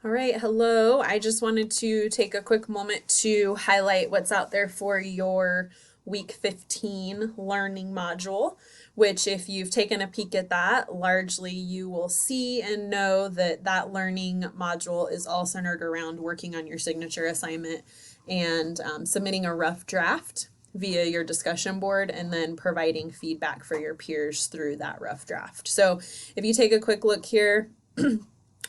All right, hello. I just wanted to take a quick moment to highlight what's out there for your week 15 learning module, which if you've taken a peek at that, largely you will see and know that that learning module is all centered around working on your signature assignment and submitting a rough draft via your discussion board and then providing feedback for your peers through that rough draft. So if you take a quick look here,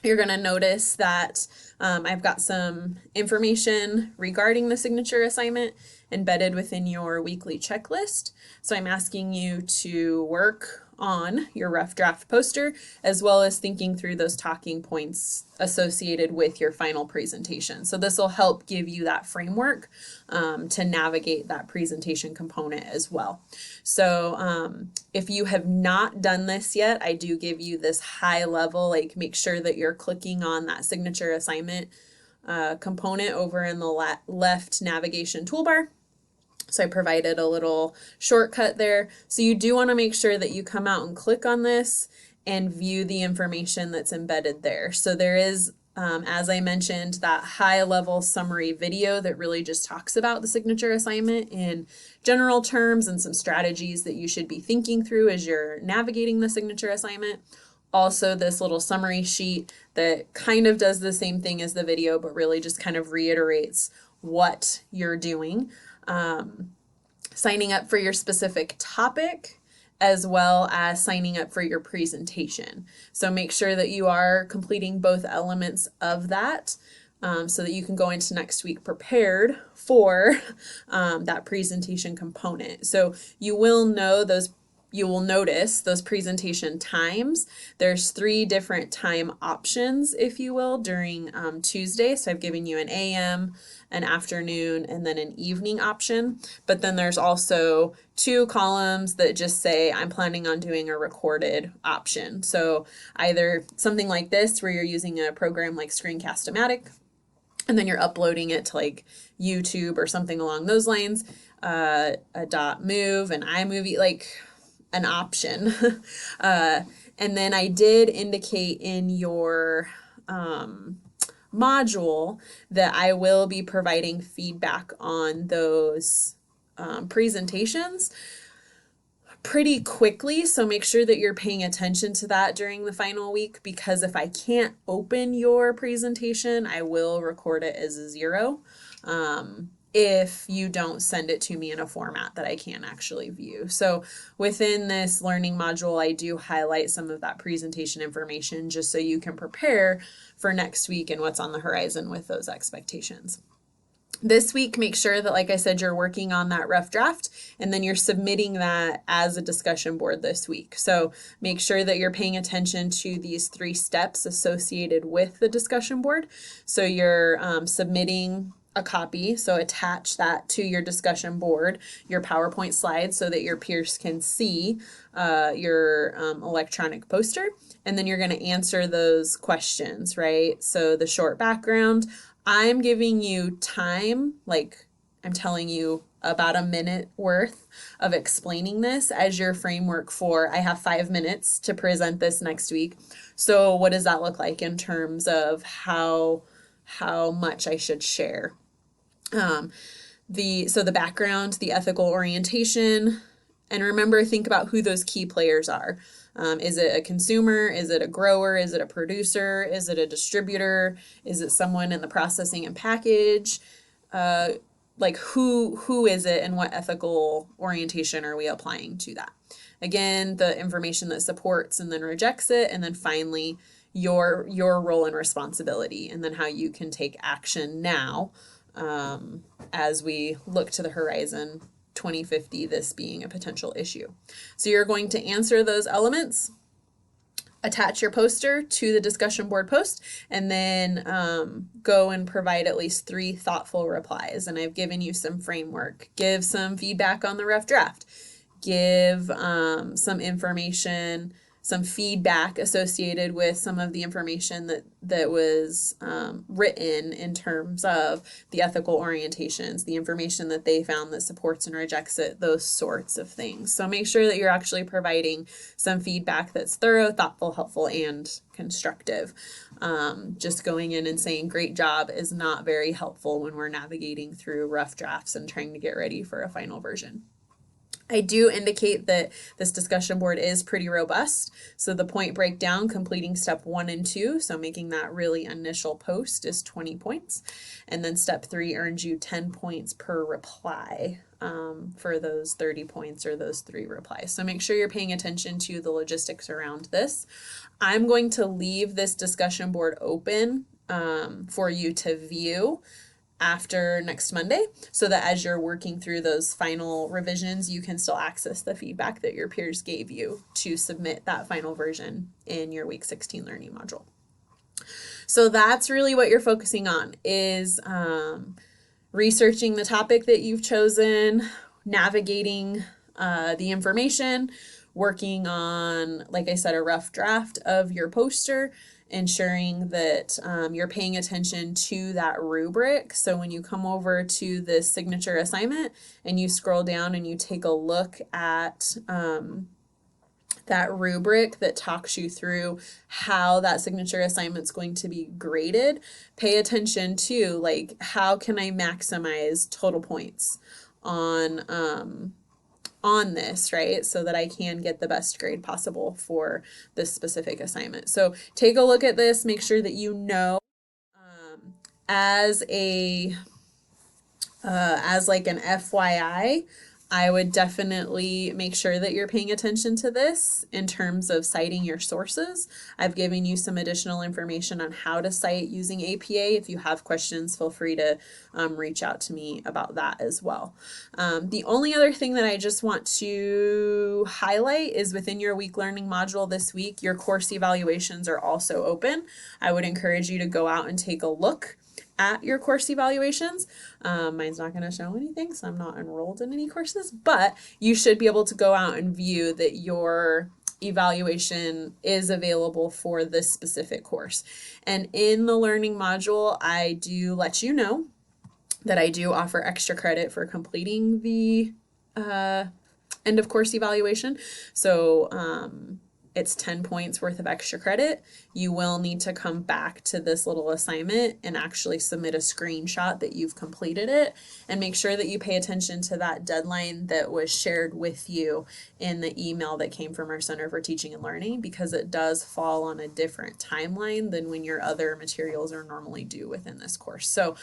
you're going to notice that I've got some information regarding the signature assignment embedded within your weekly checklist. So I'm asking you to work on your rough draft poster as well as thinking through those talking points associated with your final presentation. So this will help give you that framework to navigate that presentation component as well. So if you have not done this yet, I do give you this high level, like make sure that you're clicking on that signature assignment component over in the left navigation toolbar. So I provided a little shortcut there. So you do want to make sure that you come out and click on this and view the information that's embedded there. So there is, as I mentioned, that high level summary video that really just talks about the signature assignment in general terms and some strategies that you should be thinking through as you're navigating the signature assignment. Also, this little summary sheet that kind of does the same thing as the video, but really just kind of reiterates what you're doing. Signing up for your specific topic as well as signing up for your presentation. So make sure that you are completing both elements of that so that you can go into next week prepared for that presentation component. So you will notice those presentation times. There's 3 different time options, if you will, during Tuesday. So I've given you an AM, an afternoon, and then an evening option. But then there's also 2 columns that just say I'm planning on doing a recorded option. So either something like this where you're using a program like Screencast-O-Matic and then you're uploading it to like YouTube or something along those lines, a .move, an iMovie, like an option. And then I did indicate in your module that I will be providing feedback on those presentations pretty quickly. So make sure that you're paying attention to that during the final week, because if I can't open your presentation, I will record it as a 0. If you don't send it to me in a format that I can actually view. So within this learning module, I do highlight some of that presentation information just so you can prepare for next week and what's on the horizon with those expectations. This week, make sure that, like I said, you're working on that rough draft and then you're submitting that as a discussion board this week. So make sure that you're paying attention to these 3 steps associated with the discussion board. So you're submitting a copy, so attach that to your discussion board, your PowerPoint slides, so that your peers can see your electronic poster, and then you're going to answer those questions, right? So the short background, I'm giving you time, like I'm telling you about a minute worth of explaining this as your framework for, I have 5 minutes to present this next week. So what does that look like in terms of how much I should share? The background, the ethical orientation, and remember, think about who those key players are. Is it a consumer? Is it a grower? Is it a producer? Is it a distributor? Is it someone in the processing and package? Like who is it, and what ethical orientation are we applying to that? Again, the information that supports and then rejects it, and then finally your role and responsibility, and then how you can take action now as we look to the horizon 2050, this being a potential issue. So you're going to answer those elements, attach your poster to the discussion board post, and then go and provide at least 3 thoughtful replies. And I've given you some framework. Give some feedback on the rough draft. Give some information some feedback associated with some of the information that was written in terms of the ethical orientations, the information that they found that supports and rejects it, those sorts of things. So make sure that you're actually providing some feedback that's thorough, thoughtful, helpful, and constructive. Just going in and saying great job is not very helpful when we're navigating through rough drafts and trying to get ready for a final version. I do indicate that this discussion board is pretty robust. So the point breakdown, completing step 1 and 2, so making that really initial post, is 20 points. And then step 3 earns you 10 points per reply for those 30 points or those 3 replies. So make sure you're paying attention to the logistics around this. I'm going to leave this discussion board open for you to view after next Monday, so that as you're working through those final revisions, you can still access the feedback that your peers gave you to submit that final version in your week 16 learning module. So that's really what you're focusing on, is researching the topic that you've chosen, navigating the information, working on, like I said, a rough draft of your poster, ensuring that you're paying attention to that rubric. So when you come over to this signature assignment and you scroll down and you take a look at that rubric that talks you through how that signature assignment's going to be graded, pay attention to, like, how can I maximize total points on this, right? So that I can get the best grade possible for this specific assignment. So take a look at this, make sure that you know, as like an FYI, I would definitely make sure that you're paying attention to this in terms of citing your sources. I've given you some additional information on how to cite using APA. If you have questions, feel free to reach out to me about that as well. The only other thing that I just want to highlight is within your week learning module this week, your course evaluations are also open. I would encourage you to go out and take a look at your course evaluations. Mine's not going to show anything, so I'm not enrolled in any courses, but you should be able to go out and view that your evaluation is available for this specific course. And in the learning module, I do let you know that I do offer extra credit for completing the end of course evaluation. So it's 10 points worth of extra credit. You will need to come back to this little assignment and actually submit a screenshot that you've completed it, and make sure that you pay attention to that deadline that was shared with you in the email that came from our Center for Teaching and Learning, because it does fall on a different timeline than when your other materials are normally due within this course. So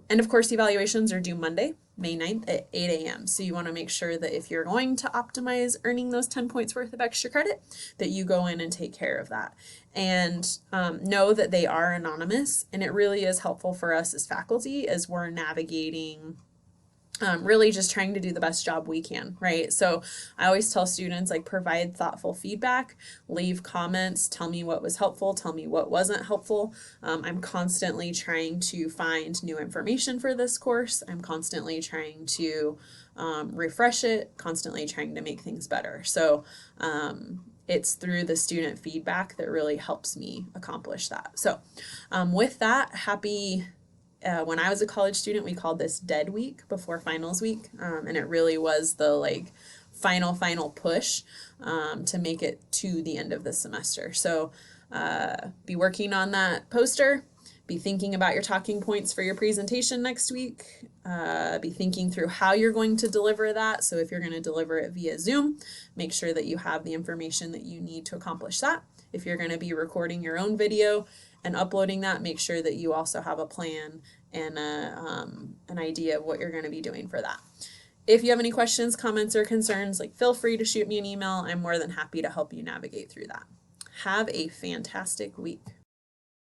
end of course evaluations are due Monday, May 9th at 8 a.m. So you want to make sure that if you're going to optimize earning those 10 points worth of extra credit, that you go in and take care of that. And know that they are anonymous, and it really is helpful for us as faculty as we're navigating really just trying to do the best job we can, right? So I always tell students, like, provide thoughtful feedback, leave comments, tell me what was helpful, tell me what wasn't helpful. I'm constantly trying to find new information for this course. I'm constantly trying to refresh it, constantly trying to make things better. So it's through the student feedback that really helps me accomplish that. So with that, happy when I was a college student, we called this dead week before finals week, and it really was the final push to make it to the end of the semester. So be working on that poster, be thinking about your talking points for your presentation next week, be thinking through how you're going to deliver that. So if you're going to deliver it via Zoom, make sure that you have the information that you need to accomplish that. If you're going to be recording your own video and uploading that, make sure that you also have a plan and an idea of what you're going to be doing for that. If you have any questions, comments, or concerns, feel free to shoot me an email. I'm more than happy to help you navigate through that. Have a fantastic week.